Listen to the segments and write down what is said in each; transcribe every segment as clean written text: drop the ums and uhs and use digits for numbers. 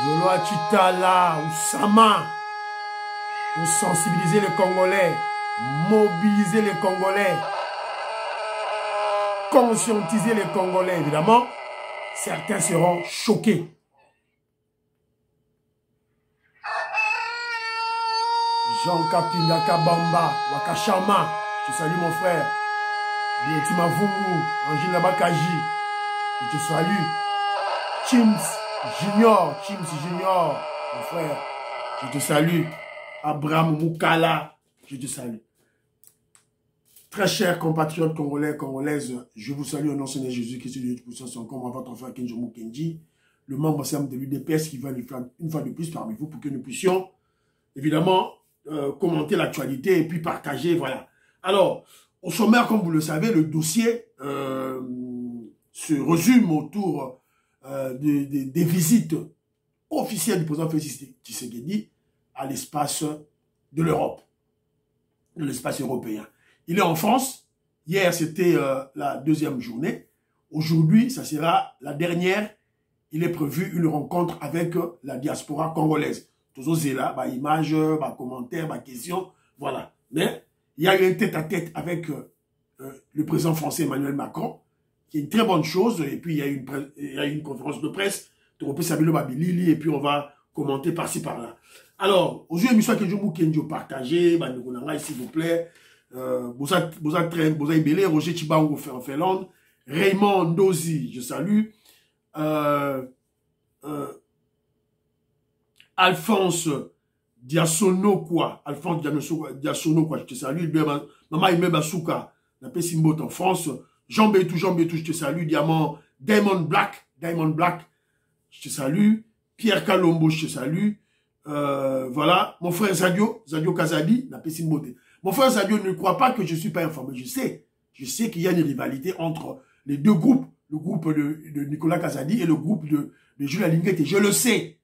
Zolo Chitala ou Sama pour sensibiliser les Congolais, mobiliser les Congolais, conscientiser les Congolais. Évidemment, certains seront choqués. Jean Kapinga Kabamba, Wakashama, je salue mon frère. Biotima Vungu, Angela Bakaji, je te salue. Chims Junior, mon frère, je te salue. Abraham Moukala, je te salue. Très chers compatriotes congolais, congolaises, je vous salue au nom de Seigneur Jésus, qui est Dieu tout son comme votre frère Kenjomo Kenji, le membre de l'UDPS qui va le faire une fois de plus parmi vous pour que nous puissions, évidemment, commenter l'actualité et puis partager, voilà. Alors, au sommaire, comme vous le savez, le dossier se résume autour des visites officielles du président Félix Tshisekedi à l'espace de l'Europe, de l'espace européen. Il est en France. Hier, c'était la deuxième journée. Aujourd'hui, ça sera la dernière. Il est prévu une rencontre avec la diaspora congolaise. Toujours c'est là, bah, images, bah, commentaires, bah, questions, voilà. Mais il y a eu un tête-à-tête avec le président français Emmanuel Macron, qui est une très bonne chose. Et puis, il y a une conférence de presse de Robert Sabilo Babilili, et puis on va commenter par-ci, par-là. Alors, aujourd'hui, émission que je vous ai partagé, s'il vous plaît, Boza Ibele, Roger Chibango en Finlande, Raymond Ndozi, je salue, Alphonse Diasono, quoi, je te salue, Maman Ime Basuka, la paix Simbot en France, Jean Bétou, je te salue, Diamant, Diamond Black, je te salue, Pierre Kalombo, je te salue, voilà, mon frère Zadio Kazadi, la paix Simbot. Mon frère Zadio ne croit pas que je ne suis pas informé, je sais qu'il y a une rivalité entre les deux groupes, le groupe de Nicolas Kazadi et le groupe de Jules Alinguete, je le sais.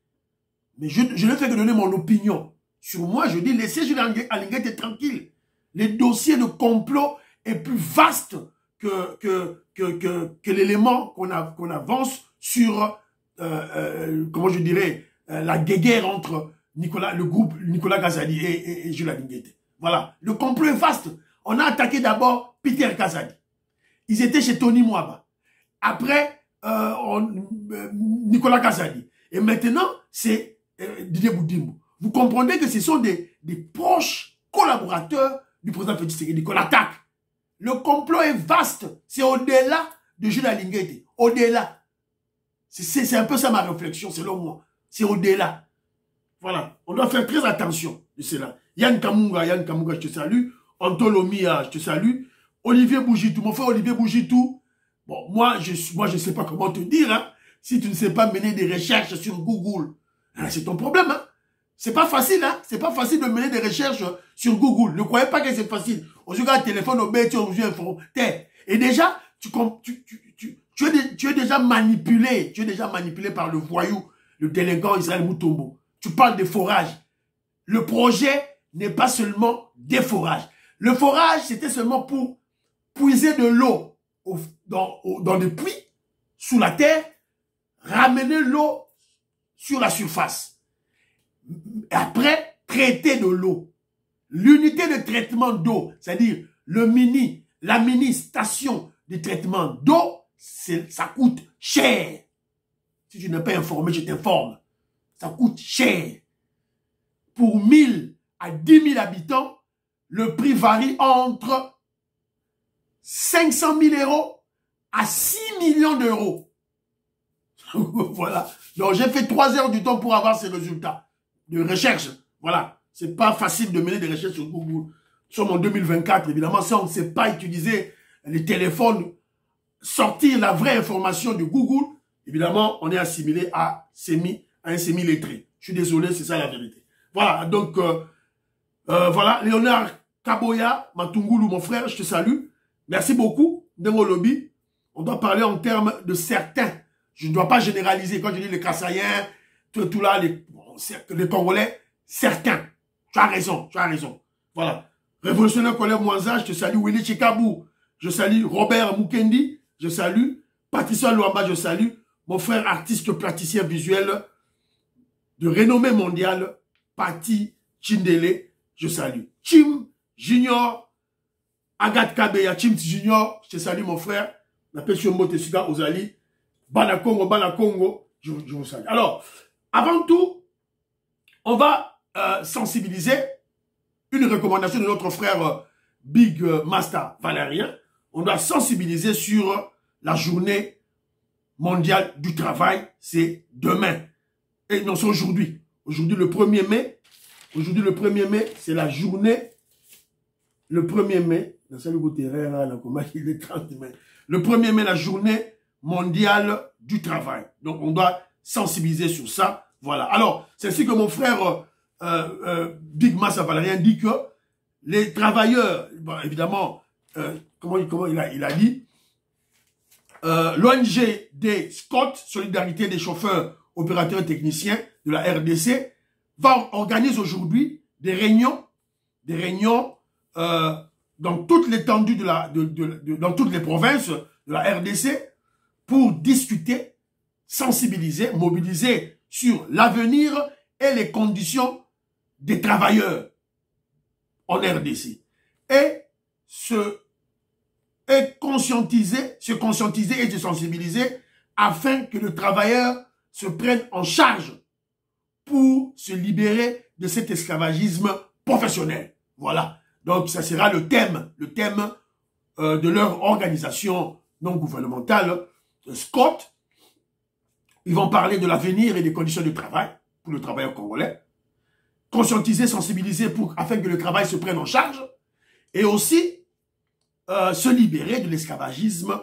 Mais je ne fais que donner mon opinion. Sur moi, je dis, laissez Jules Alinguete tranquille. Le dossier de complot est plus vaste que l'élément qu'on avance sur, comment je dirais, la guéguerre entre le groupe Nicolas Kazadi et Jules Alinguete. Voilà. Le complot est vaste. On a attaqué d'abord Peter Kazadi. Ils étaient chez Tony Mwaba. Après, Nicolas Kazadi. Et maintenant, c'est Didier Boudimbo. Vous comprenez que ce sont des proches collaborateurs du président Félix Tshisekedi qu'on attaque. Le complot est vaste. C'est au-delà de Jules Alinguete. Au-delà. C'est un peu ça ma réflexion, selon moi. C'est au-delà. Voilà. On doit faire très attention de cela. Yann Kamunga, je te salue. Antolomia, je te salue. Olivier Bougitou, mon frère Olivier Bougitou. Bon, moi, je sais pas comment te dire, hein. Si tu ne sais pas mener des recherches sur Google, hein, c'est ton problème, hein. C'est pas facile, hein. C'est pas facile de mener des recherches sur Google. Ne croyez pas que c'est facile. On se regarde le téléphone au bête, on joue informatique. Et déjà, tu es déjà manipulé. Tu es déjà manipulé par le voyou, le délinquant Israël Moutombo. Tu parles de forage. Le projet n'est pas seulement des forages. Le forage, c'était seulement pour puiser de l'eau dans des puits, sous la terre, ramener l'eau sur la surface. Et après, traiter de l'eau. L'unité de traitement d'eau, c'est-à-dire la mini station de traitement d'eau, ça coûte cher. Si tu n'es pas informé, je t'informe. Ça coûte cher. Pour 1000 à 10 000 habitants, le prix varie entre 500 000 € à 6 millions d'euros. Voilà. Donc, j'ai fait 3 heures du temps pour avoir ces résultats de recherche. Voilà. C'est pas facile de mener des recherches sur Google. Nous sommes en 2024, évidemment. Si on ne sait pas utiliser les téléphones, sortir la vraie information de Google, évidemment, on est assimilé à un semi-lettré. Je suis désolé, c'est ça la vérité. Voilà. Donc, voilà. Léonard Kaboya, Matungulu, mon frère, je te salue. Merci beaucoup. Dengo Lobby. On doit parler en termes de certains. Je ne dois pas généraliser. Quand je dis les Kassaïens, tout là, les Congolais, certains. Tu as raison. Voilà. Révolutionnaire collègue Mwanza, je te salue. Willy Chikabou, je salue. Robert Mukendi, je salue. Patricia Luamba, je salue. Mon frère artiste plasticien visuel, de renommée mondiale, Pati Chindele, je salue. Chim Junior, Agathe Kabeya, Chim Junior, je te salue mon frère. N'appelle Chombo Tessuga Ozali, Bana Congo, je vous salue. Alors, avant tout, on va sensibiliser une recommandation de notre frère Big Master Valérien. On doit sensibiliser sur la journée mondiale du travail. C'est demain. Et non, c'est aujourd'hui. Aujourd'hui, le 1er mai. Aujourd'hui, le 1er mai, c'est la journée. Le 1er mai. Le 30 mai. Le 1er mai, la journée mondiale du travail. Donc, on doit sensibiliser sur ça. Voilà. Alors, c'est ainsi que mon frère Big Massa Valérien dit que les travailleurs, bon, évidemment, comment il a dit, l'ONG des Scott, Solidarité des chauffeurs, opérateurs et techniciens de la RDC, va organiser aujourd'hui des réunions dans toute l'étendue dans toutes les provinces de la RDC pour discuter, sensibiliser, mobiliser sur l'avenir et les conditions des travailleurs en RDC. Et se conscientiser et se sensibiliser afin que le travailleur se prenne en charge pour se libérer de cet esclavagisme professionnel. Voilà. Donc, ça sera le thème de leur organisation non gouvernementale, Scott. Ils vont parler de l'avenir et des conditions de travail pour le travailleur congolais. Conscientiser, sensibiliser afin que le travail se prenne en charge. Et aussi, se libérer de l'esclavagisme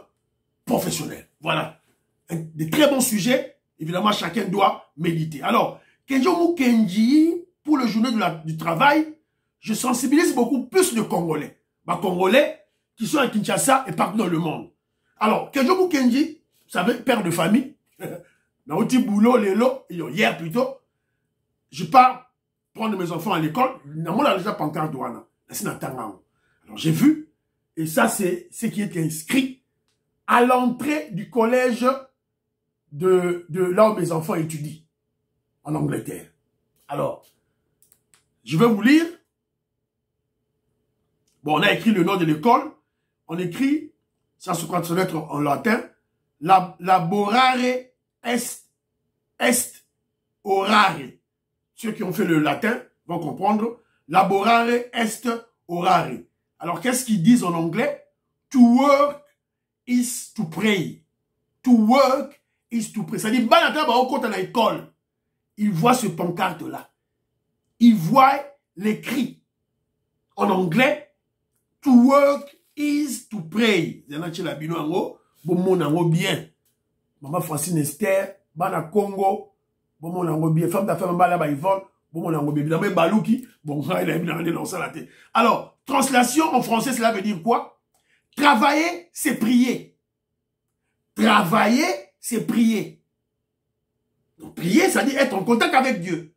professionnel. Voilà. Des très bons sujets. Évidemment, chacun doit méditer. Alors, Kenjo Kenji, pour le journée du travail, je sensibilise beaucoup plus de Congolais. Congolais qui sont à Kinshasa et partout dans le monde. Alors, Kenjo Kenji, vous savez, père de famille, dans un petit boulot, hier plutôt, je pars prendre mes enfants à l'école. Alors, j'ai vu, et ça, c'est ce qui est inscrit à l'entrée du collège de là où mes enfants étudient, en Angleterre. Alors, je vais vous lire. Bon, on a écrit le nom de l'école. On écrit, ça se croit lettre en latin, laborare est orare. Ceux qui ont fait le latin vont comprendre. Laborare est orare. Alors, qu'est-ce qu'ils disent en anglais? To work is to pray. To work is to pray. Ça dit, à l'école. Il voit ce pancarte-là. Il voit l'écrit en anglais. To work is to pray. Bien. Maman Francine Esther, Bana Congo, bien. Femme d'affaires, Mbala Yvonne, évidemment, Balouki, bon, il a mis dans ça la tête. Alors, translation en français, cela veut dire quoi? Travailler, c'est prier. Travailler, c'est prier. Donc, prier, ça dit être en contact avec Dieu.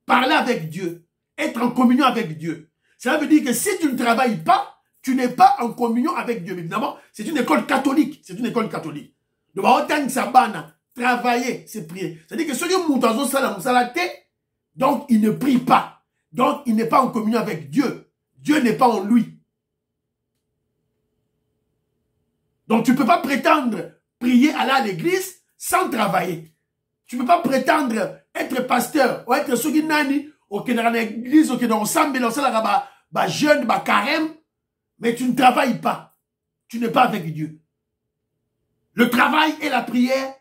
Parler avec Dieu. Être en communion avec Dieu. Cela veut dire que si tu ne travailles pas, tu n'es pas en communion avec Dieu. Évidemment, c'est une école catholique. C'est une école catholique. Donc, travailler, c'est prier. C'est-à-dire que celui qui donc il ne prie pas. Donc, il n'est pas en communion avec Dieu. Dieu n'est pas en lui. Donc, tu ne peux pas prétendre prier, aller à l'église sans travailler. Tu ne peux pas prétendre être pasteur ou être Soginani, ou dans l'église, ou dans l'ensemble, jeune, carême, mais tu ne travailles pas. Tu n'es pas avec Dieu. Le travail et la prière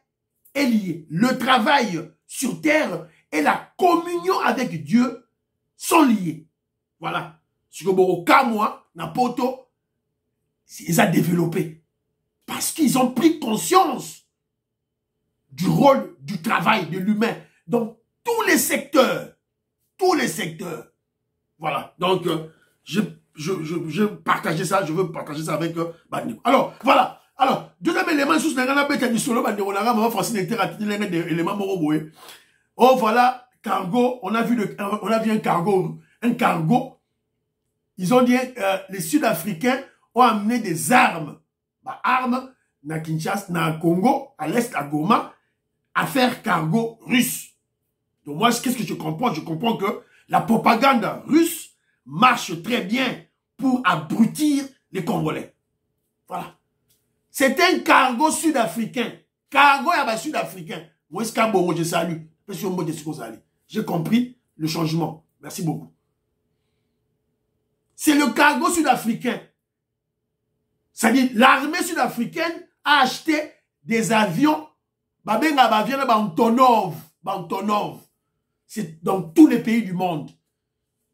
est lié. Le travail sur terre et la communion avec Dieu sont liés. Voilà. Ce que moi, Napoto, ils ont développé. Parce qu'ils ont pris conscience du rôle du travail de l'humain dans tous les secteurs. Tous les secteurs. Voilà. Donc, je partageais ça, je veux partager ça avec Bandeko. Alors, voilà. Alors, deuxième élément, sous la bête du solo, Bandeko, maman Francine était rapide, l'élément moroboué. Oh, voilà, cargo, on a vu un cargo. Ils ont dit, les Sud-Africains ont amené des armes. Armes, na Kinshasa, na Congo, à l'est, à Goma, à faire cargo russe. Donc moi, qu'est-ce que je comprends? Je comprends que la propagande russe marche très bien pour abrutir les Congolais. Voilà. C'est un cargo sud-africain. Cargo à sud-africain. Moi, je salue. J'ai compris le changement. Merci beaucoup. C'est le cargo sud-africain. C'est-à-dire, l'armée sud-africaine a acheté des avions. Bantonov. C'est dans tous les pays du monde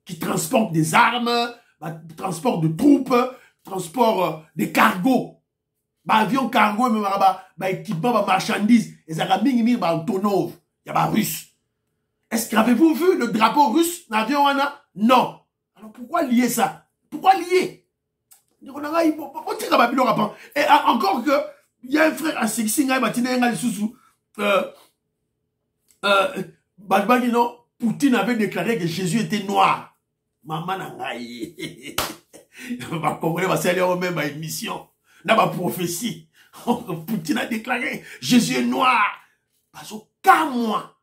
qui transportent des armes, transport de troupes, transport des cargos. Avion cargo, équipement, marchandises. Et Antonov. Il y a russe. Est-ce qu'avez-vous vu le drapeau russe dans l'avion? Non. Alors pourquoi lier ça? Pourquoi lier? Et encore que, il y a un frère à Sexinga, Poutine avait déclaré que Jésus était noir. Maman nangaï. Ma Congolais va s'aller au même à une mission. Dans ma prophétie. Poutine a déclaré Jésus est noir. Parce qu'à moi.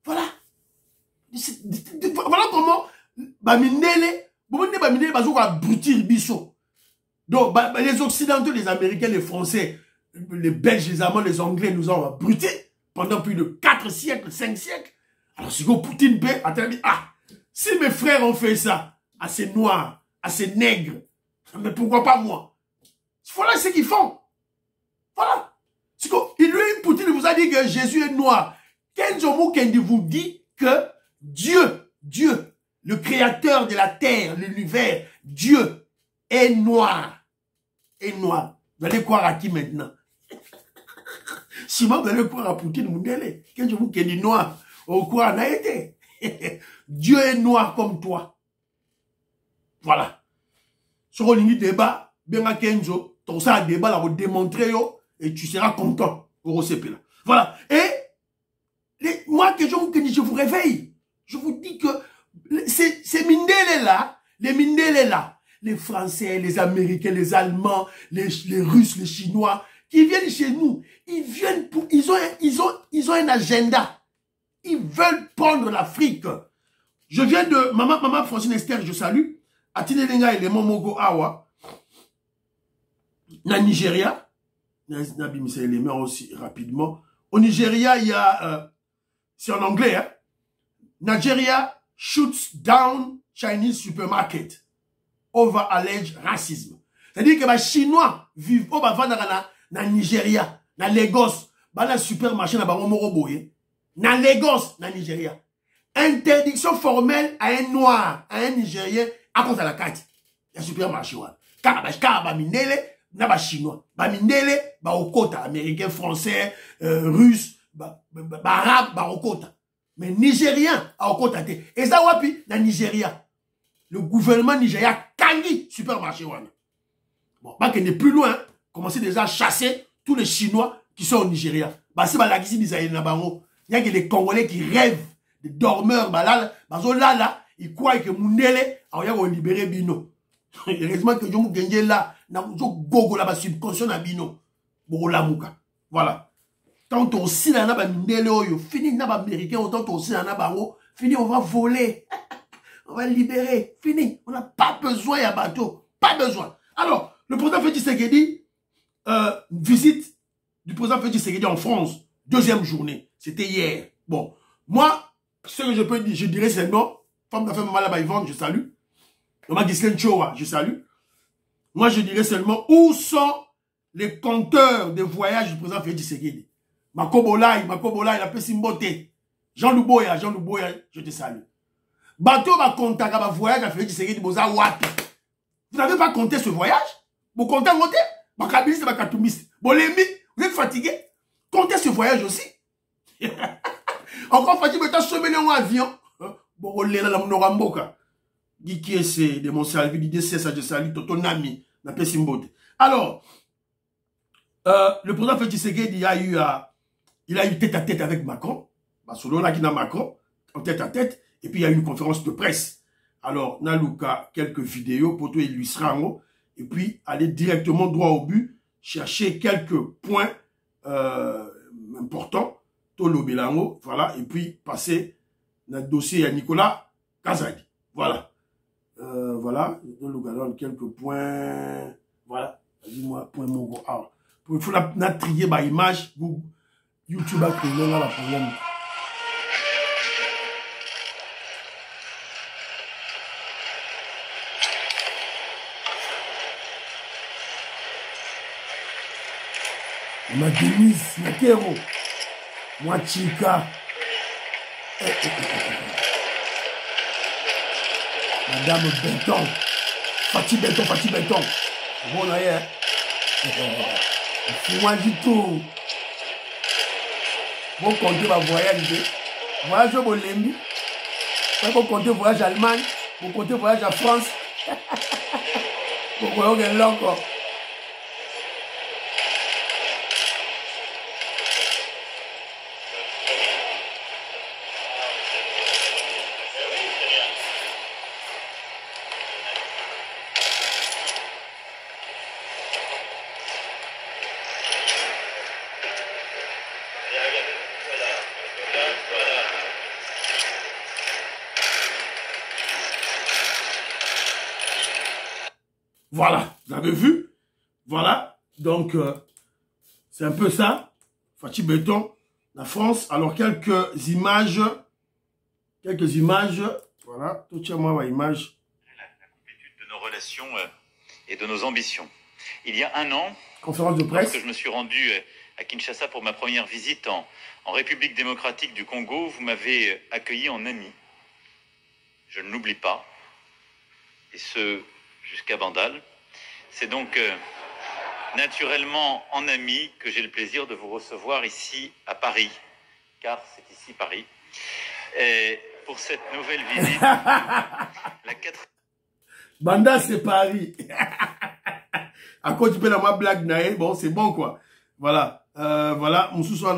Voilà. Voilà comment Bamindele, abrutir biso. Donc, les Occidentaux, les Américains, les Français, les Belges, les Allemands, les Anglais nous ont abrutés pendant plus de 4 siècles, 5 siècles. Alors, si Poutine peut, si mes frères ont fait ça, à ces noirs, à ces nègres, mais pourquoi pas moi? Voilà ce qu'ils font. Voilà. Poutine vous a dit que Jésus est noir. Kenzo Mukendi vous dit que Dieu, le créateur de la terre, l'univers, Dieu est noir. Est noir. Vous allez croire à qui maintenant? Si vous allez croire à Poutine, Mundele. Kenzo Mukendi noir. Au quoi on a été? Dieu est noir comme toi. Voilà. Sur le débat, bien Kenzo, ton ça débat là, vous démontrer et tu seras content. Voilà. Et moi, que je vous réveille. Je vous dis que ces Mindele là, les Mindele là, les Français, les Américains, les Allemands, les Russes, les Chinois, qui viennent chez nous, ils viennent pour, ils ont un agenda. Ils veulent prendre l'Afrique. Je viens de Maman Francine Esther, je salue. Atinelenga et les Momogo Awa. Na Nigeria. N'abimissez les mains aussi rapidement. Au Nigeria, il y a, c'est en anglais, hein. Nigeria shoots down Chinese supermarket over alleged racism. C'est-à-dire que les Chinois vivent au na Nigeria, na Lagos, dans supermarché na Bangomoroboye, na Lagos, na Nigeria. Interdiction formelle à un noir, à un Nigérien, à cause de la carte. Il y a supermarché. Car Minele, na ba Chinois. Ba Minele, ba Okota, américain, français, russe, arabe, ba Okota. Mais Nigérien, à Okota. Et ça, wapi, na Nigeria. Le gouvernement nigérien kangi supermarché. Bon, bah, qu'il n'est plus loin, commencez déjà à chasser tous les Chinois qui sont au Nigeria. Bah, c'est la guise d'Isaïe Nabango. Il y a que les Congolais qui rêvent de dormeurs, bah là, ils croient que Mundele, alors il y a libéré Bino. Heureusement que je me gagne là, na gogo là, subconscient na Bino. Voilà. Tant on s'y n'a pas Mundele, fini n'a pas américain, autant on s'y n'a pas fini, on va voler. On va libérer. Fini. On n'a pas besoin à bateau. Pas besoin. Alors, le président Félix Tshisekedi, visite du président Félix Tshisekedi en France. 2e journée. C'était hier. Bon. Moi, ce que je peux dire, je dirais seulement, femme d'affaires Malaba Yvonne, je salue. Maman Ghislaine Chowa, je salue. Moi, je dirais seulement, où sont les compteurs de voyage du président Félix Tshisekedi? Makobolai, il a fait Simboté. Jean Louboya, je te salue. Bateau va compter un voyage à Félix Tshisekedi Boza Wapi. Vous n'avez pas compté ce voyage? Vous comptez en côté? Bakabiliste, Bakatumiste. Bolemi, vous êtes fatigué? Comptez ce voyage aussi. Encore fatigué, mais t'as semé en avion. Bon, on l'a la Mnoramboka. Dit qui est c'est de mon salvi, dit c'est ça, je salue ton ami, la Pessimbote. Alors, le président Félix Tshisekedi il a eu tête à tête avec Macron. Selon là qui n'a Macron, en tête à tête. Et puis, il y a eu une conférence de presse. Alors, Naluka, quelques vidéos pour tout illustrer en haut. Et puis, aller directement droit au but, chercher quelques points importants, tout le bilango, voilà, et puis passer le dossier à Nicolas Kazadi. Voilà. Voilà. Je donne le galon quelques points. Voilà. Dis-moi, point mon gros. Alors, il faut la trier par image. YouTube a créé là la problème. Ma Denise, ma Kero, moi Chika, Madame Benton, Fatih Benton, bon là, moi du tout, bon compter ma voyage au Bolembi, bon compter voyage à Allemagne, bon compter voyage à France, bon voyage là encore. Voilà, vous avez vu? Voilà, donc c'est un peu ça. Fatih Benton, la France. Alors quelques images. Voilà, tout tiens-moi l'image. La complétude de nos relations et de nos ambitions. Il y a un an, conférence de presse. Lorsque je me suis rendu à Kinshasa pour ma première visite en République démocratique du Congo, vous m'avez accueilli en ami. Je ne l'oublie pas. Et ce, jusqu'à Bandal. C'est donc naturellement en ami que j'ai le plaisir de vous recevoir ici à Paris, car c'est ici Paris. Et pour cette nouvelle visite, la 4e... Bandal, c'est Paris. À quoi tu peux la blague naïe, bon, c'est bon quoi. Voilà, voilà, ce sera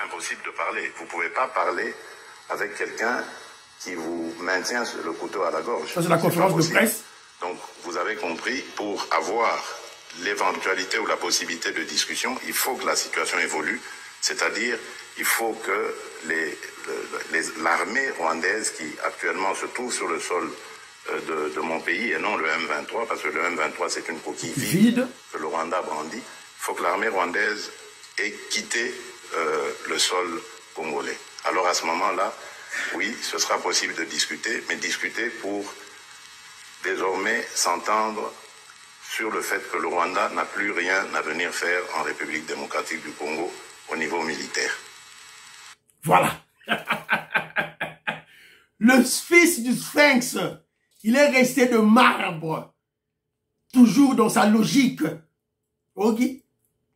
impossible de parler. Vous ne pouvez pas parler avec quelqu'un qui vous maintient le couteau à la gorge. Ça, c'est la conférence de presse. Donc, vous avez compris, pour avoir l'éventualité ou la possibilité de discussion, il faut que la situation évolue. C'est-à-dire, il faut que l'armée rwandaise qui actuellement se trouve sur le sol de mon pays et non le M23, parce que le M23 c'est une coquille vide que le Rwanda brandit, il faut que l'armée rwandaise ait quitté le sol congolais. Alors à ce moment-là, oui, ce sera possible de discuter, mais discuter pour désormais s'entendre sur le fait que le Rwanda n'a plus rien à venir faire en République démocratique du Congo au niveau militaire. Voilà. Le fils du Sphinx, il est resté de marbre, toujours dans sa logique. Ok?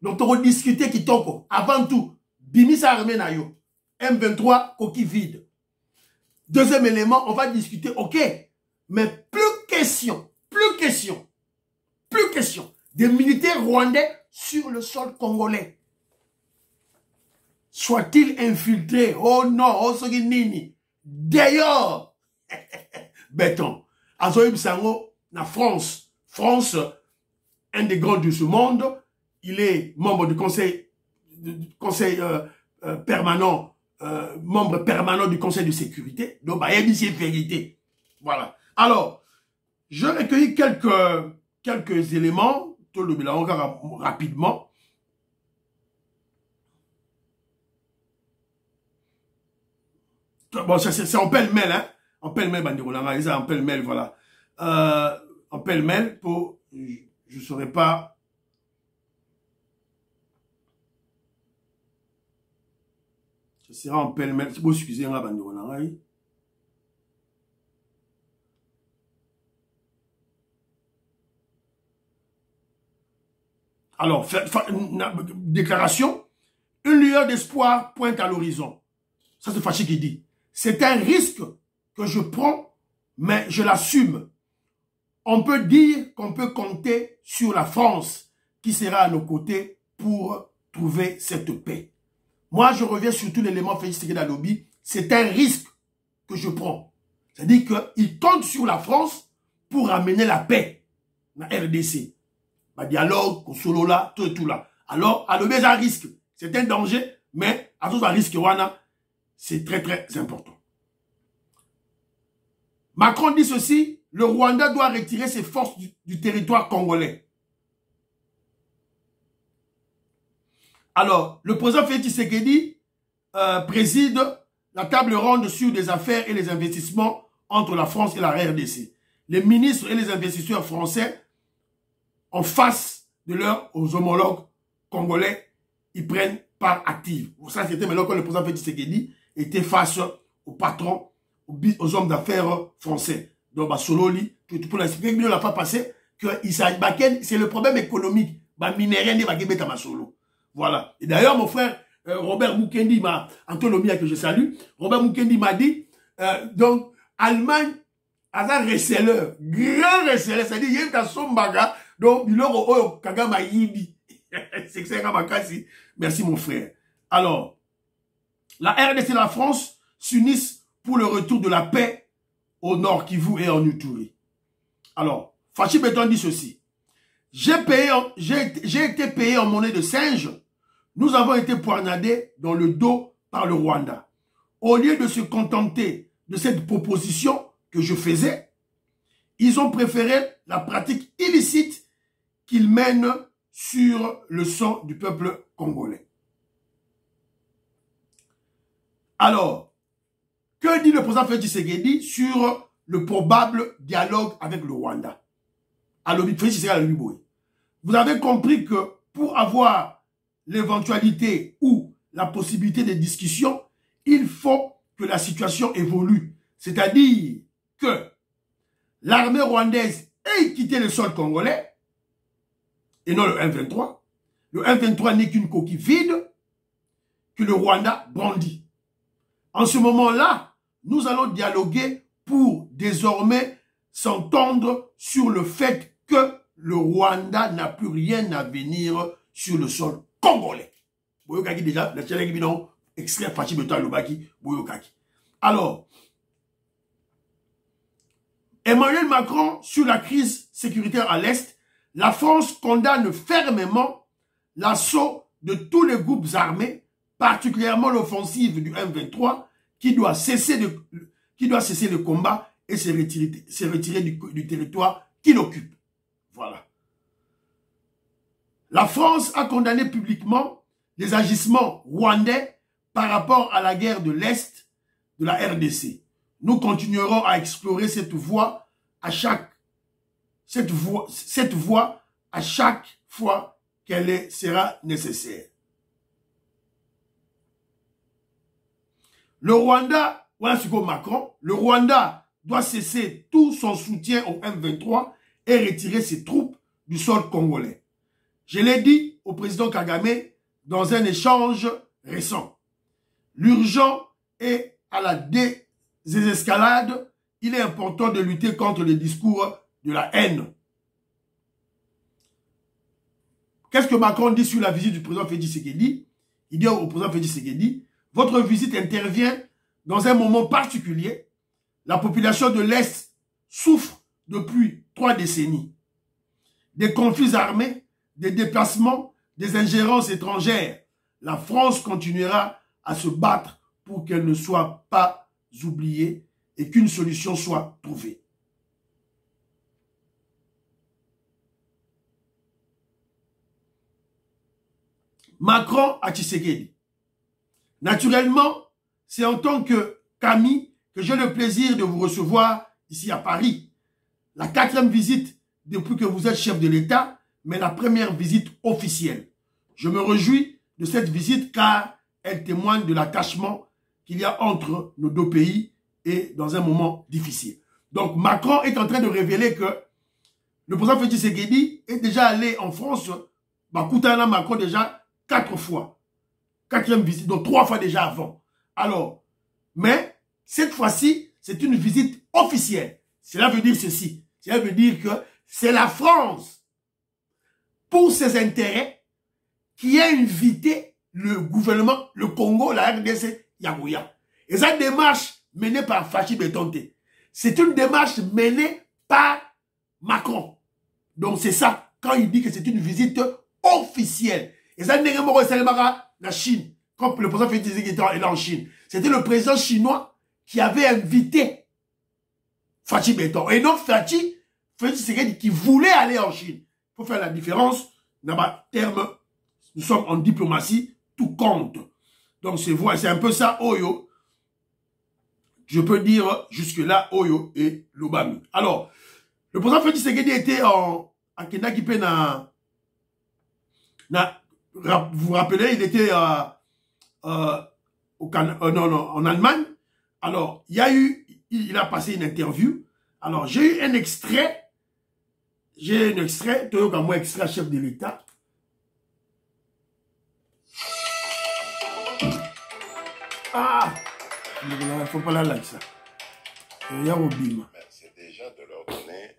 Donc, on va discuter qui toko. Avant tout, Bimisa armée na yo. M23, coquille vide. Deuxième élément, on va discuter, ok, mais plus question des militaires rwandais sur le sol congolais. Soit-il infiltré? Oh non, oh ce nini. D'ailleurs, Béton, Azoïb Sango, la France, un des grands de ce monde, il est membre du conseil permanent, membre permanent du Conseil de sécurité. Donc, bah, il y a une vérité. Voilà. Alors, je recueillis quelques éléments, tout le bilan rapidement. Bon, c'est en pêle-mêle, hein. En pêle-mêle, en pêle-mêle, voilà. En pêle-mêle, pour, je ne saurais pas. Ce sera en pêle-mêle. C'est beau, excusez-moi, Bandirola. Alors, déclaration. Une lueur d'espoir pointe à l'horizon. Ça, c'est Fachi qui dit. C'est un risque que je prends, mais je l'assume. On peut dire qu'on peut compter sur la France qui sera à nos côtés pour trouver cette paix. Moi, je reviens sur tout l'élément Félix Tshisekedi Lobby. C'est un risque que je prends. C'est-à-dire qu'il compte sur la France pour amener la paix dans la RDC. Bah, dialogue, solo là, tout et tout là. Alors, à l'obé, un risque. C'est un danger, mais à tout un risque, wana. C'est très très important. Macron dit ceci, le Rwanda doit retirer ses forces du territoire congolais. Alors, le président Félix Tshisekedi préside la table ronde sur des affaires et les investissements entre la France et la RDC. Les ministres et les investisseurs français, en face de leurs homologues congolais, ils prennent part active. Ça, c'était maintenant quand le président Félix Tshisekedi était face aux patrons, aux hommes d'affaires français. Donc, Sololi, pour l'expliquer, il n'a pas passé que c'est le problème économique. Voilà. Et d'ailleurs, mon frère Robert Mukendi m'a, Antonomia que je salue, Robert Mukendi m'a dit, donc, Allemagne a un receleur, grand receleur, c'est-à-dire, il y a un sombaga, donc, il y a Kagama Yibi. C'est que c'est Kamakasi. Merci, mon frère. Alors, la RDC et la France s'unissent pour le retour de la paix au Nord Kivu et en Ituri. Alors, Fachi Beton dit ceci. J'ai été payé en monnaie de singe. Nous avons été poignardés dans le dos par le Rwanda. Au lieu de se contenter de cette proposition que je faisais, ils ont préféré la pratique illicite qu'ils mènent sur le sang du peuple congolais. Alors, que dit le président Félix Tshisekedi sur le probable dialogue avec le Rwanda? Alors, Félix Tshisekedi, vous avez compris que pour avoir l'éventualité ou la possibilité de discussion, il faut que la situation évolue. C'est-à-dire que l'armée rwandaise ait quitté le sol congolais et non le M23. Le M23 n'est qu'une coquille vide que le Rwanda brandit. En ce moment-là, nous allons dialoguer pour désormais s'entendre sur le fait que le Rwanda n'a plus rien à venir sur le sol congolais. Boyokaki déjà, la chaîne qui vient extrait Fachi Beton Lobaki, Boyokaki. Alors, Emmanuel Macron sur la crise sécuritaire à l'Est, la France condamne fermement l'assaut de tous les groupes armés, particulièrement l'offensive du M23, qui doit cesser le combat et se retirer du territoire qu'il occupe. Voilà. La France a condamné publiquement les agissements rwandais par rapport à la guerre de l'Est de la RDC. Nous continuerons à explorer cette voie à chaque fois qu'elle sera nécessaire. Le Rwanda, voilà ce que Macron, le Rwanda doit cesser tout son soutien au M23 et retirer ses troupes du sol congolais. Je l'ai dit au président Kagame dans un échange récent. L'urgent est à la désescalade. Il est important de lutter contre le discours de la haine. Qu'est-ce que Macron dit sur la visite du président Félix Tshisekedi? Il dit au président Félix Tshisekedi, votre visite intervient dans un moment particulier. La population de l'Est souffre depuis 3 décennies. Des conflits armés, des déplacements, des ingérences étrangères. La France continuera à se battre pour qu'elle ne soit pas oubliée et qu'une solution soit trouvée. Macron à Tshisekedi. Naturellement, c'est en tant que Camille que j'ai le plaisir de vous recevoir ici à Paris. La 4e visite depuis que vous êtes chef de l'État, mais la première visite officielle. Je me réjouis de cette visite car elle témoigne de l'attachement qu'il y a entre nos deux pays et dans un moment difficile. Donc Macron est en train de révéler que le président Félix Tshisekedi est déjà allé en France, Koutana Macron déjà 4 fois. 4e visite, donc 3 fois déjà avant. Alors, mais cette fois-ci, c'est une visite officielle. Cela veut dire ceci. Cela veut dire que c'est la France, pour ses intérêts, qui a invité le gouvernement, le Congo, la RDC, Yagoya. Et cette démarche menée par Fachi Betonte, c'est une démarche menée par Macron. Donc c'est ça, quand il dit que c'est une visite officielle. Et ça n'est pas la Chine. quand le président Félix Tshisekedi était là en Chine, c'était le président chinois qui avait invité Fachi Beton. Et non Félix Tshisekedi qui voulait aller en Chine. Il faut faire la différence. Dans le terme, nous sommes en diplomatie, tout compte. Donc c'est un peu ça, Oyo. Je peux dire jusque-là, Oyo et Lobami. Alors, le président Félix Tshisekedi était à Kendakipe vous vous rappelez, il était en Allemagne. Alors, il a passé une interview. Alors, j'ai eu un extrait. J'ai un extrait, moi, extrait chef de l'État. Ah! Il ne faut pas la like ça. C'est déjà de leur donner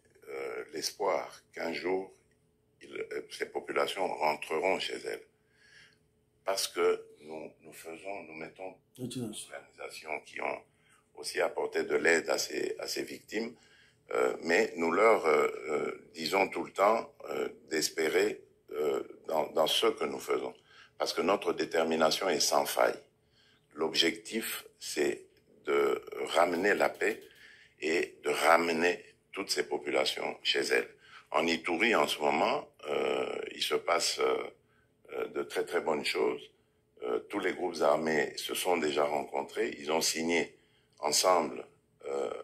l'espoir qu'un jour, ces populations rentreront chez elles. Parce que nous mettons des organisations qui ont aussi apporté de l'aide à ces victimes, mais nous leur disons tout le temps d'espérer dans ce que nous faisons. Parce que notre détermination est sans faille. L'objectif, c'est de ramener la paix et de ramener toutes ces populations chez elles. En Ituri, en ce moment, il se passe de très très bonnes choses. Tous les groupes armés se sont déjà rencontrés. Ils ont signé ensemble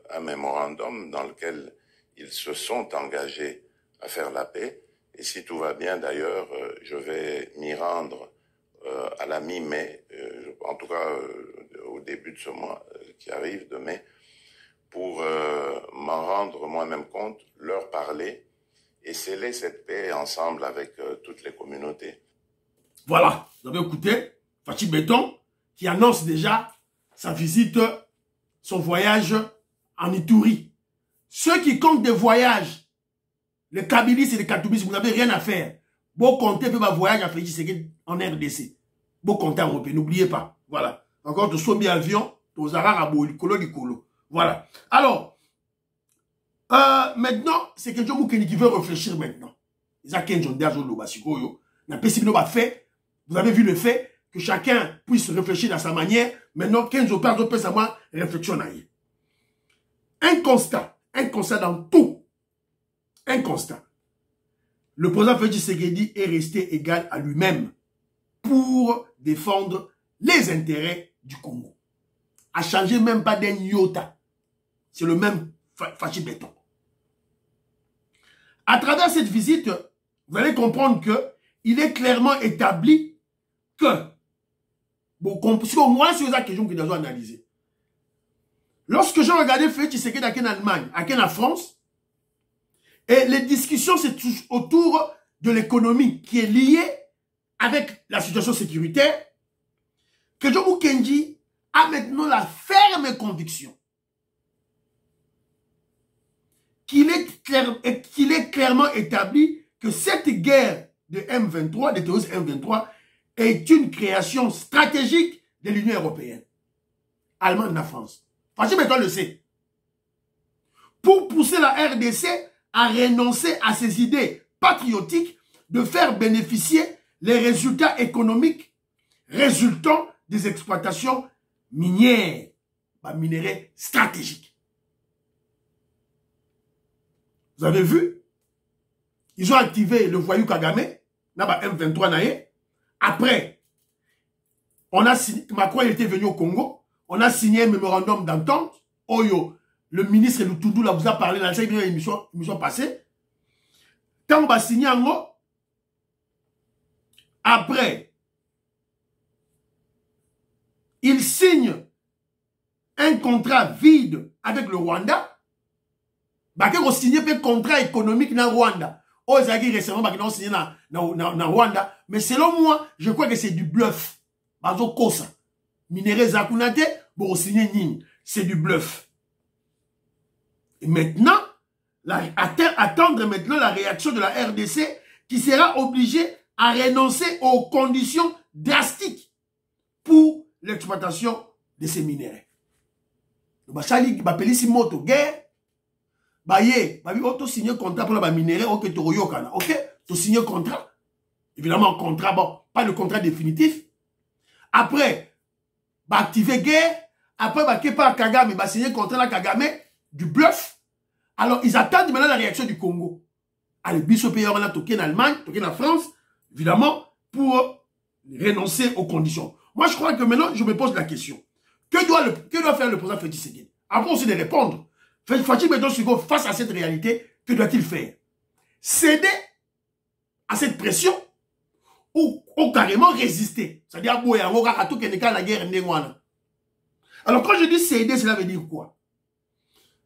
un mémorandum dans lequel ils se sont engagés à faire la paix. Et si tout va bien, d'ailleurs, je vais m'y rendre à la mi-mai, en tout cas au début de ce mois qui arrive, de mai, pour m'en rendre moi-même compte, leur parler et sceller cette paix ensemble avec toutes les communautés. Voilà, vous avez écouté Fachi Beton qui annonce déjà sa visite, son voyage en Ituri. Ceux qui comptent des voyages, les Kabilis et les Katoubis, vous n'avez rien à faire. Bon comptez fait ma voyage à Félix Tshisekedi en RDC. Bon comptez en Europe, n'oubliez pas. Voilà. Encore de sombi avion, aux Arabes, Licolo. Voilà. Alors, maintenant, c'est Kenjo Moukeni qui veut réfléchir maintenant. Vous avez vu le fait que chacun puisse réfléchir dans sa manière. Maintenant, Kenjo peut savoir réflexionner. Un constat dans tout. Un constat. Le président Félix Tshisekedi est resté égal à lui-même pour défendre les intérêts du Congo. A changé même pas d'un iota. C'est le même Fachi Beton. À travers cette visite, vous allez comprendre que il est clairement établi que, bon, parce qu'au moins c'est la question que nous avons analysée. Lorsque j'ai regardé Félix Tshisekedi en Allemagne, en France, et les discussions c'est autour de l'économie qui est liée avec la situation sécuritaire, que Joe Mukendi a maintenant la ferme conviction qu'il est clairement établi que cette guerre de M23, des terroristes M23, est une création stratégique de l'Union européenne, Allemagne et la France. Fachi Beton le sait. Pour pousser la RDC à renoncer à ses idées patriotiques de faire bénéficier les résultats économiques résultant des exploitations minières, minéraux stratégiques. Vous avez vu? Ils ont activé le voyou Kagame, M23 naïe. Après, on a signé, Macron était venu au Congo, on a signé un mémorandum d'entente. Oyo, le ministre Lutundu là vous a parlé dans cette émission passée. Quand on va signer en haut, après, il signe un contrat vide avec le Rwanda. Bah, on signe un contrat économique dans le Rwanda. Aux Zaghi récemment, bah, on signé dans Rwanda. Mais selon moi, je crois que c'est du bluff. Bazo Kosa. Minéré Zakunate, bon, signer Nini. C'est du bluff. Et maintenant, attendre maintenant la réaction de la RDC qui sera obligée à renoncer aux conditions drastiques pour l'exploitation de ces minéraux. Bachali, Bapelisi Moto, guerre, Baye, Babi, auto signé contrat pour la minéraux, ok, ok, tu signé contrat. Évidemment, contrat, bon, pas le contrat définitif. Après, bah activer guerre. Après, bah Kepa Kagame, bah signer contre la Kagame, du bluff. Alors, ils attendent maintenant la réaction du Congo. Allez, biso pays, on a toqué en Allemagne, toqué en France, évidemment, pour renoncer aux conditions. Moi, je crois que maintenant, je me pose la question. Que doit faire le président Félix Tshisekedi? Avant aussi de répondre, Fatou Beton-Sugo, face à cette réalité, que doit-il faire? Céder à cette pression ou carrément résister? C'est-à-dire, la guerre. Alors, quand je dis céder, cela veut dire quoi?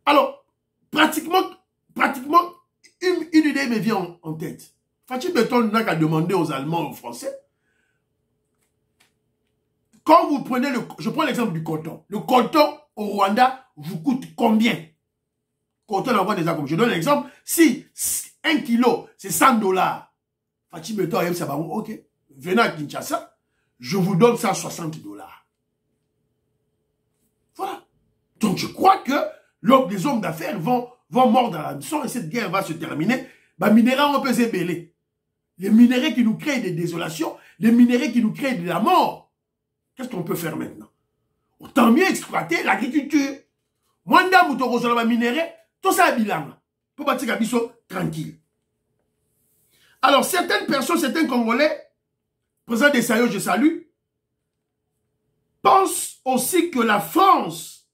Alors, pratiquement, une idée me vient en tête. Fatou Beton n'a qu'à demander aux Allemands, aux Français. Quand vous prenez je prends l'exemple du coton. Le coton au Rwanda vous coûte combien? Coton on voit déjà comme. Je donne l'exemple. Si 1 kilo, c'est $100. Fatou Beton, ça va, ok. Venez à Kinshasa, je vous donne $160. Voilà. Donc je crois que les hommes d'affaires vont mordre à la leçon et cette guerre va se terminer. Bah, minéraux, on peut s'ébêler. Les minéraux qui nous créent des désolations, les minéraux qui nous créent de la mort. Qu'est-ce qu'on peut faire maintenant? Autant mieux exploiter l'agriculture. Mwanda moutoko sur la minéraux, tout ça est bilan. Pour bâtir un biseau tranquille. Alors, certaines personnes, certains Congolais, président des Sayo, je salue, pensent aussi que la France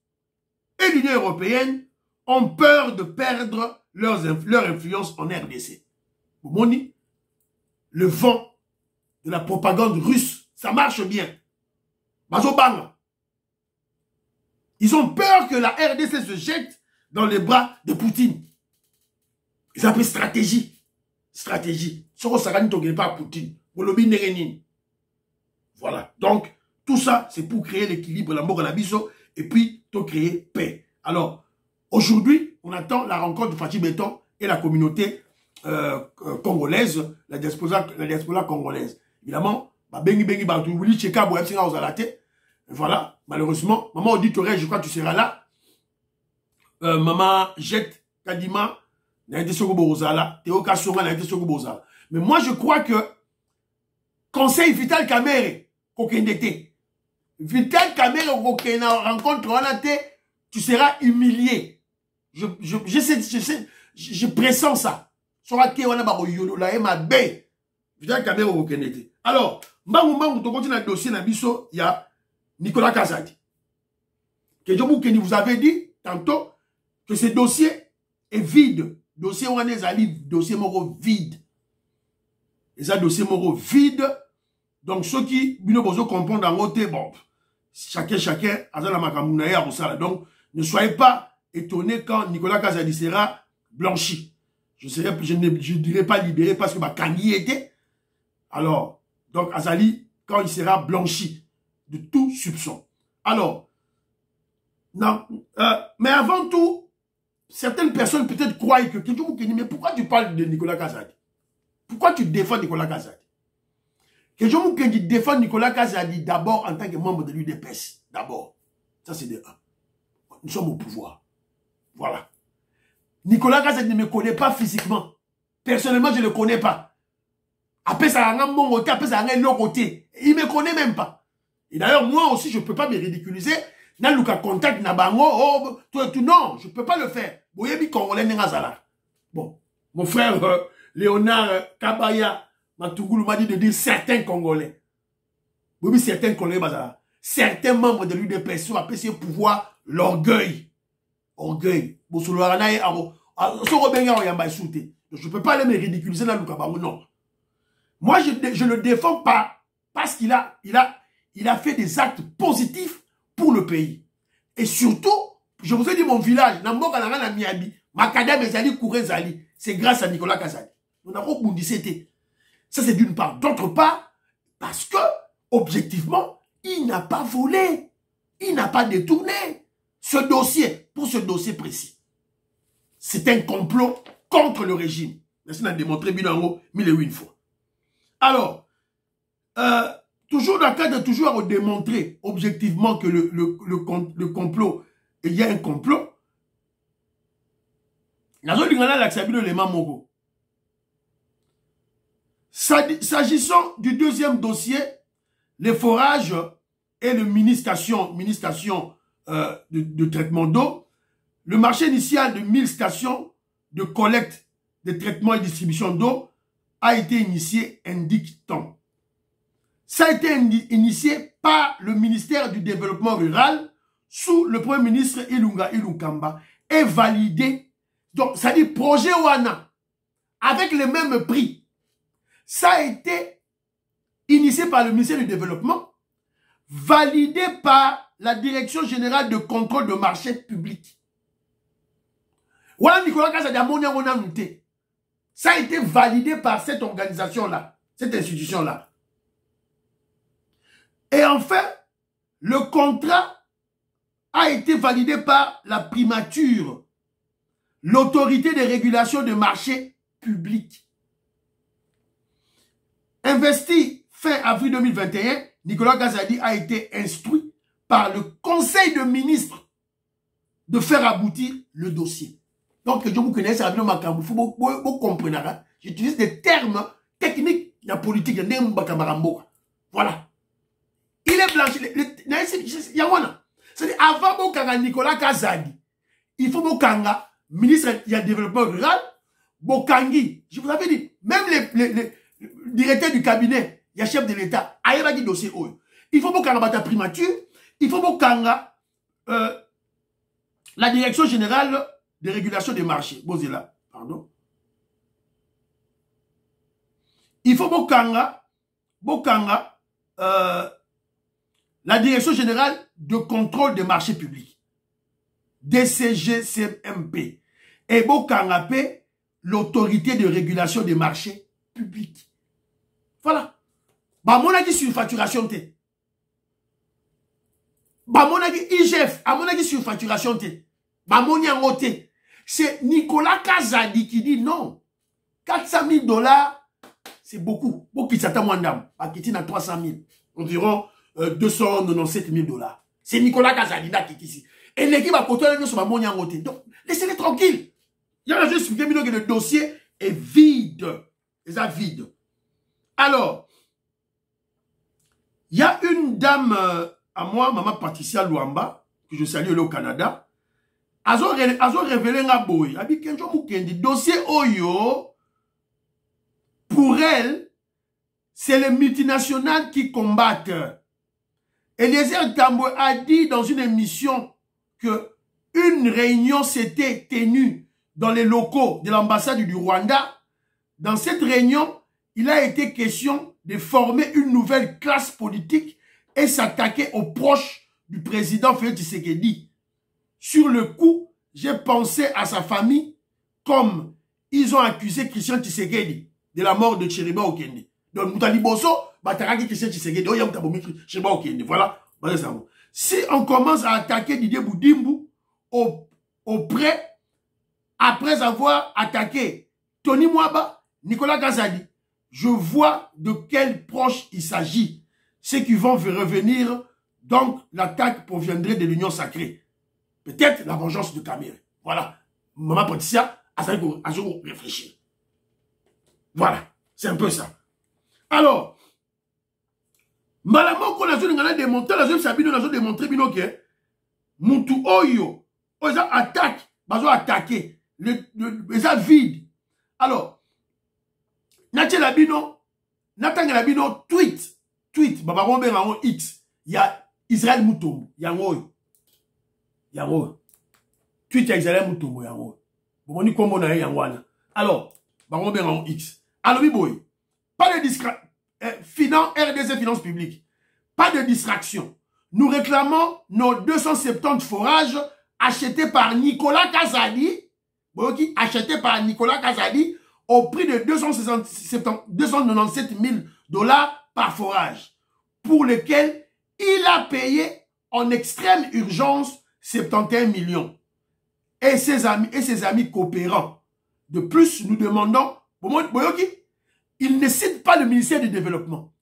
et l'Union européenne ont peur de perdre leur influence en RDC. Vous voyez, le vent de la propagande russe, ça marche bien. Ils ont peur que la RDC se jette dans les bras de Poutine. Ils appellent stratégie. Stratégie. Voilà. Donc, tout ça, c'est pour créer l'équilibre, l'amour et la biso, et puis, pour créer paix. Alors, aujourd'hui, on attend la rencontre de Fatou Beton et la communauté congolaise, la diaspora congolaise. Évidemment, voilà, malheureusement, maman auditorie, je crois que tu seras là. Maman Jette Kadima, mais moi je crois que conseil Vital Kamere, Vital Kamere, rencontre, tu seras humilié. Je pressens ça. Alors, tu continues le dossier il y a Nicolas Kazadi. Vous avez dit tantôt que ce dossier est vide. Dossier dossier moro vide. Et ça, dossier moro vide. Donc, ceux qui comprennent dans côté, bon, chacun, donc, ne soyez pas étonnés quand Nicolas Kazadi sera blanchi. Je ne dirais pas libéré parce que Kangi était. Alors, donc, Azali, quand il sera blanchi de tout soupçon. Alors, non, mais avant tout, certaines personnes peut-être croient que mais pourquoi tu parles de Nicolas Kazadi? Pourquoi tu défends Nicolas Kazadi? Que défend Nicolas Kazadi d'abord en tant que membre de l'UDPS. D'abord. Ça, c'est de 1. Nous sommes au pouvoir. Voilà. Nicolas Kazadi ne me connaît pas physiquement. Personnellement, je ne le connais pas. Après, ça a un bon côté, après, ça a un long côté. Il ne me connaît même pas. Et d'ailleurs, moi aussi, je ne peux pas me ridiculiser. Naluka contact Nabango, oh, non, je ne peux pas le faire. Bon, mon frère Léonard Kabaya Matougoulou m'a dit de dire certains Congolais. Oui, certains Congolais, certains membres de l'UDPS ont appelé ce pouvoir l'orgueil. Orgueil. Je ne peux pas aller me ridiculiser dans le non. Moi, je le défends pas parce qu'il a fait des actes positifs pour le pays. Et surtout, je vous ai dit mon village, c'est grâce à Nicolas Kazadi. Nous n'avons pas dit ça, c'est d'une part. D'autre part, parce que, objectivement, il n'a pas volé. Il n'a pas détourné ce dossier, pour ce dossier précis. C'est un complot contre le régime. Merci de démontrer Binango 1001 fois. Alors, toujours dans le cadre de toujours à démontrer objectivement que le complot, il y a un complot. S'agissant du deuxième dossier, les forages et le mini-station de traitement d'eau. Le marché initial de 1000 stations de collecte, de traitement et distribution d'eau a été initié, indique-t-on. Ça a été initié par le ministère du Développement rural sous le Premier ministre Ilunga Ilunkamba et validé. Donc, ça dit projet Wana avec le même prix. Ça a été initié par le ministère du Développement, validé par la Direction générale de contrôle de marché public. Voilà Nicolas Kazadi ça a été validé par cette organisation-là, cette institution-là. Et enfin, le contrat a été validé par la primature, l'autorité de régulation de marché public. Investi fin avril 2021, Nicolas Kazadi a été instruit par le Conseil de ministres de faire aboutir le dossier. Donc, je vous connais, ça va bien, vous comprenez. J'utilise des termes techniques de la politique. Voilà. Il est blanchi. C'est-à-dire, avant Bokanga Nicolas Kazadi, il faut Bokanga, ministre du développement rural, Bokangi, je vous avais dit, même les directeurs du cabinet, il y a chef de l'État, ailleurs dit dossier. Il faut Bokanga Bata primature, il faut Bokanga la direction générale de régulation des marchés. Bozela, pardon. Il faut Bokanga, la direction générale de contrôle des marchés publics. DCGCMP. Et Bokanga l'autorité de régulation des marchés publics. Voilà. Bah, mon avis sur facturation T. Bah, mon avis IGF, à mon avis sur facturation T. Bah, mon avis c'est Nicolas Kazadi qui dit non. 400 000 $, c'est beaucoup. Beaucoup qui s'attend moins d'âme. Qui à 300 000. Environ 297 000 $. C'est Nicolas Kazadi qui est ici. Et l'équipe a côté de sur mon avis. Donc, laissez-les tranquilles. Il y a juste expliqué que le dossier est vide. C'est ça, vide. Alors, il y a une dame à moi, maman Patricia Luamba, que je salue au Canada. Azo révélé nga boy. Abi kenjo mukendi. Dossier Oyo, pour elle, c'est les multinationales qui combattent. Eliezer Tambo a dit dans une émission que une réunion s'était tenue dans les locaux de l'ambassade du Rwanda. Dans cette réunion, il a été question de former une nouvelle classe politique et s'attaquer aux proches du président Félix Tshisekedi. Sur le coup, j'ai pensé à sa famille comme ils ont accusé Christian Tshisekedi de la mort de Chiriba Okende. Donc, Moutali Bosso, Bataraki Christian Tshisekedi, Chiriba Okende. Voilà. Si on commence à attaquer Didier Boudimbu après avoir attaqué Tony Mwaba, Nicolas Kazadi, je vois de quels proches il s'agit. Ceux qui vont revenir, donc l'attaque proviendrait de l'Union sacrée. Peut-être la vengeance de Kamere. Voilà. Maman Patricia a fallu réfléchir. Voilà. C'est un peu ça. Alors, Malamo qu'on a démontré, que Moutou Oyo, ils attaquent, ils ont attaqué, ils ont vide. Alors, Natia Labino, tweet, Baba Rombe en X, il y a Israël Moutombo, il y a tweet ya Israël Moutombo, il y a alors, Baba Rombe en X. Alors, boy, pas de distraction. RDC Finances Publiques. Pas de distraction. Nous réclamons nos 270 forages achetés par Nicolas Kazadi. Achetés par Nicolas Kazadi au prix de 297 000 $ par forage. Pour lequel il a payé en extrême urgence 71 millions. Et ses amis coopérants. De plus, nous demandons, il ne cite pas le ministère du Développement.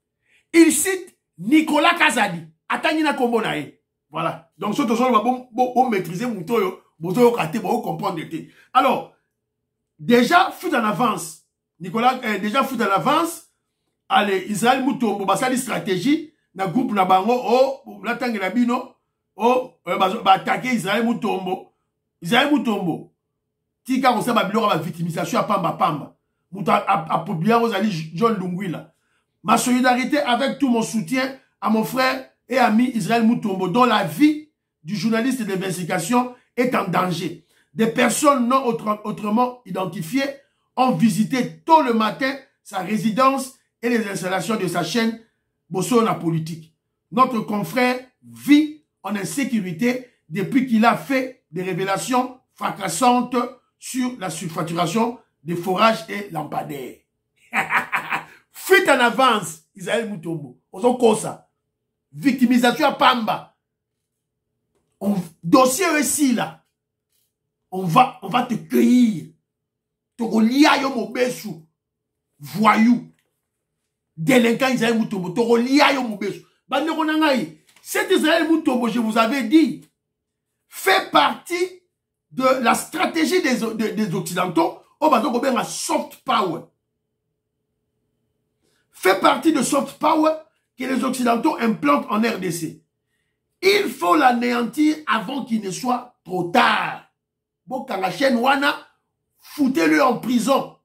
Il cite Nicolas Kazadi. Atangina Kombonae. Voilà. Donc, ce que vous maîtriser, vous comprendre. Alors, déjà, fut en avance. Nicolas, déjà fut en avance. Allez, Israël Moutombo, Bassali stratégie. na groupe na bango oh la tangela bino oh ba attaquer Israël Mutombo tika ko saba biloko ba victimisation à pamba muta a publié Rosali John Lungwila. Ma solidarité avec tout mon soutien à mon frère et ami Israël Mutombo, dont la vie du journaliste d'investigation est en danger. Des personnes non autrement identifiées ont visité tôt le matin sa résidence et les installations de sa chaîne Bossona Politique. Notre confrère vit en insécurité depuis qu'il a fait des révélations fracassantes sur la surfacturation des forages et lampadaires. Fuite en avance, Israël Mutombo. On ça. Victimisation à Pamba. Dossier aussi là. On va te cueillir. Togolia yo mobesu. Voyou. Délinquant Israël Mutombo. Togolia yo mobesu. Bande konangai. Cet Israël Mutombo, je vous avais dit, fait partie de la stratégie des Occidentaux. Au bateau qu'on a soft power. Fait partie de soft power que les Occidentaux implantent en RDC. Il faut l'anéantir avant qu'il ne soit trop tard. Bon, quand la chaîne Wana, foutez-le en prison.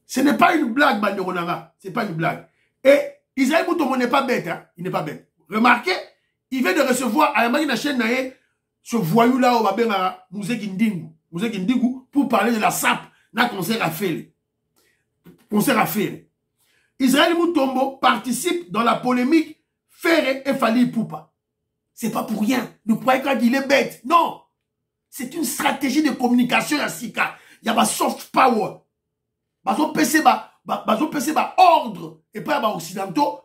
Ce n'est pas une blague, Banderonanga. Ce n'est pas une blague. Et Israël Mutombo n'est pas bête. Hein? Il n'est pas bête. Remarquez, il vient de recevoir à la chaîne Naé ce voyou-là au Babena Mouzé Kindigu pour parler de la SAP. Na concert à faire. Concert à faire. Israël Mutombo participe dans la polémique Ferré et Fali Poupa. C'est pas pour rien. Ne croyez pas qu'il est bête. Non. C'est une stratégie de communication à Sika. Il y a ma soft power. Bazo PC ordre et pas occidentaux.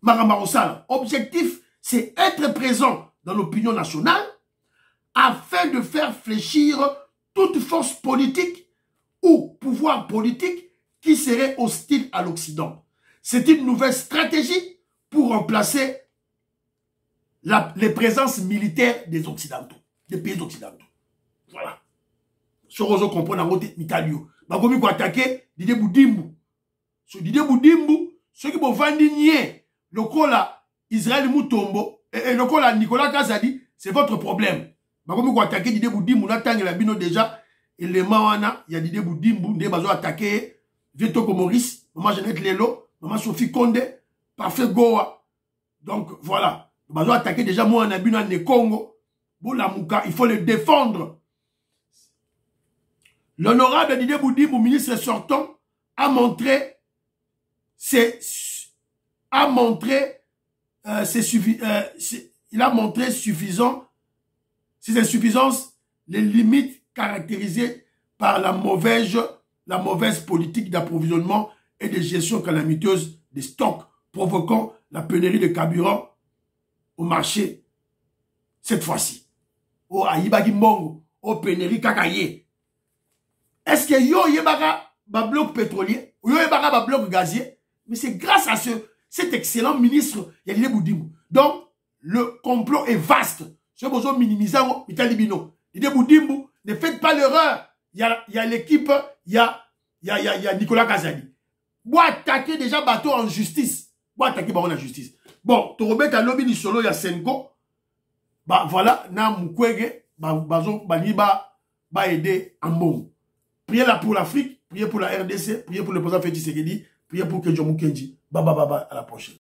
Marambarosal. Objectif, c'est être présent dans l'opinion nationale afin de faire fléchir toute force politique ou pouvoir politique qui serait hostile à l'Occident. C'est une nouvelle stratégie pour remplacer les présences militaires des Occidentaux, des pays occidentaux. Voilà. Ce que je comprends dans votre Mitalio. Bagomi ko attaquer Didier Boudimbu. Ce Didier Boudimbu, ceux qui vont vendre nier le cola Israël Mutombo et le cola Nicolas Kazadi, c'est votre problème. Bagomi ko attaquer Didier Boudimbu, n'attendez la bino déjà. Et les mawana, il y a Didier Boudimbu, des bazo attaquer Vietoko Maurice, maman Jeannette Lelo, maman Sophie Konde, Parfait Goa. Donc voilà. Bazo attaquer déjà moi en abino en Congo. Boulamouka, il faut le défendre. L'honorable Didier Boudimbu, ministre sortant, a montré ses insuffisances, les limites caractérisées par la mauvaise politique d'approvisionnement et de gestion calamiteuse des stocks, provoquant la pénurie de carburant au marché cette fois-ci. Au Aïbagi Mongo, au pénurie kakaye. Est-ce que yo yebaka ba bloc pétrolier, yo yebaka ba bloc gazier? Mais c'est grâce à cet excellent ministre Didier Boudimbu. Donc, le complot est vaste. Ce que vous minimisez, Didier Boudimbu, ne faites pas l'erreur. Il y a l'équipe, il y a Nicolas Kazadi. Vous attaquez déjà bateau en justice. Vous attaquez bateau en justice. Bon, tu remets à l'objet du solo, il y a Senko. Bah voilà, na Mukwege, bah aider en bon. Priez là pour l'Afrique, priez pour la RDC, priez pour le président Félix Tshisekedi, priez pour Kenjo Mukendi. À la prochaine.